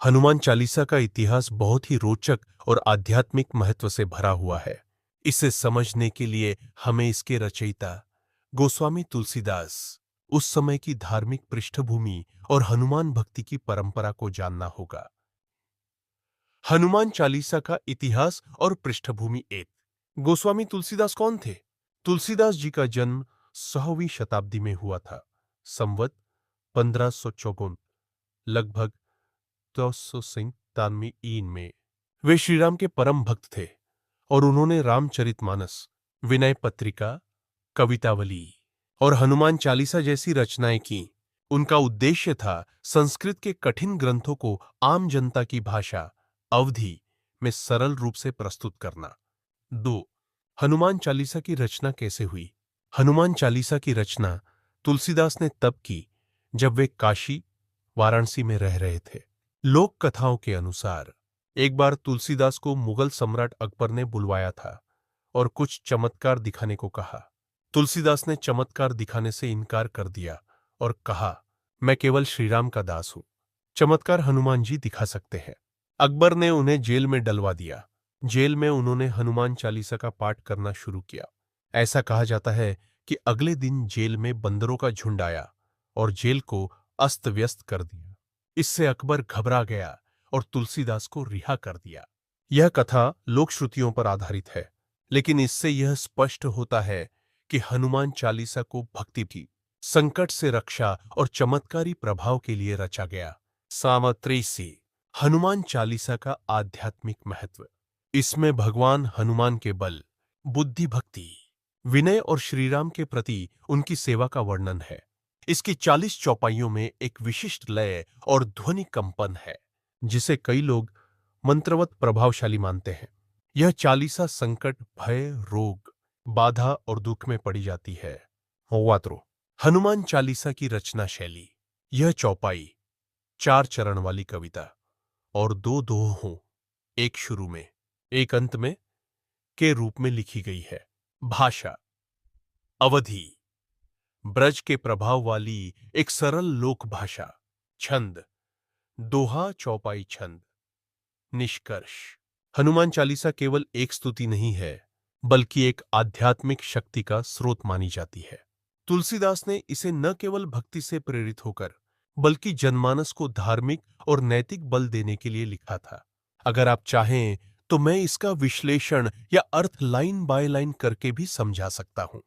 हनुमान चालीसा का इतिहास बहुत ही रोचक और आध्यात्मिक महत्व से भरा हुआ है। इसे समझने के लिए हमें इसके रचयिता गोस्वामी तुलसीदास, उस समय की धार्मिक पृष्ठभूमि और हनुमान भक्ति की परंपरा को जानना होगा। हनुमान चालीसा का इतिहास और पृष्ठभूमि। एक, गोस्वामी तुलसीदास कौन थे? तुलसीदास जी का जन्म 100वीं शताब्दी में हुआ था। संवत 1554, लगभग 1397 ईन में। वे श्रीराम के परम भक्त थे और उन्होंने रामचरितमानस, विनय पत्रिका, कवितावली और हनुमान चालीसा जैसी रचनाएं की। उनका उद्देश्य था संस्कृत के कठिन ग्रंथों को आम जनता की भाषा अवधी में सरल रूप से प्रस्तुत करना। 2. हनुमान चालीसा की रचना कैसे हुई? हनुमान चालीसा की रचना तुलसीदास ने तब की जब वे काशी, वाराणसी में रह रहे थे। लोक कथाओं के अनुसार एक बार तुलसीदास को मुगल सम्राट अकबर ने बुलवाया था और कुछ चमत्कार दिखाने को कहा। तुलसीदास ने चमत्कार दिखाने से इनकार कर दिया और कहा, मैं केवल श्रीराम का दास हूं, चमत्कार हनुमान जी दिखा सकते हैं। अकबर ने उन्हें जेल में डलवा दिया। जेल में उन्होंने हनुमान चालीसा का पाठ करना शुरू किया। ऐसा कहा जाता है कि अगले दिन जेल में बंदरों का झुंड आया और जेल को अस्त व्यस्त कर दिया। इससे अकबर घबरा गया और तुलसीदास को रिहा कर दिया। यह कथा लोक श्रुतियों पर आधारित है, लेकिन इससे यह स्पष्ट होता है कि हनुमान चालीसा को भक्ति की, संकट से रक्षा और चमत्कारी प्रभाव के लिए रचा गया। सामत्रेसी, हनुमान चालीसा का आध्यात्मिक महत्व। इसमें भगवान हनुमान के बल, बुद्धि, भक्ति, विनय और श्रीराम के प्रति उनकी सेवा का वर्णन है। इसकी 40 चौपाइयों में एक विशिष्ट लय और ध्वनि कंपन है, जिसे कई लोग मंत्रवत प्रभावशाली मानते हैं। यह चालीसा संकट, भय, रोग, बाधा और दुख में पड़ी जाती है। वात्रो, हनुमान चालीसा की रचना शैली। यह चौपाई 4 चरण वाली कविता और 2 दोहों, एक शुरू में एक अंत में, के रूप में लिखी गई है। भाषा अवधी, ब्रज के प्रभाव वाली एक सरल लोक भाषा। छंद दोहा, चौपाई छंद। निष्कर्ष, हनुमान चालीसा केवल एक स्तुति नहीं है, बल्कि एक आध्यात्मिक शक्ति का स्रोत मानी जाती है। तुलसीदास ने इसे न केवल भक्ति से प्रेरित होकर, बल्कि जनमानस को धार्मिक और नैतिक बल देने के लिए लिखा था। अगर आप चाहें तो मैं इसका विश्लेषण या अर्थ लाइन बाय लाइन करके भी समझा सकता हूं।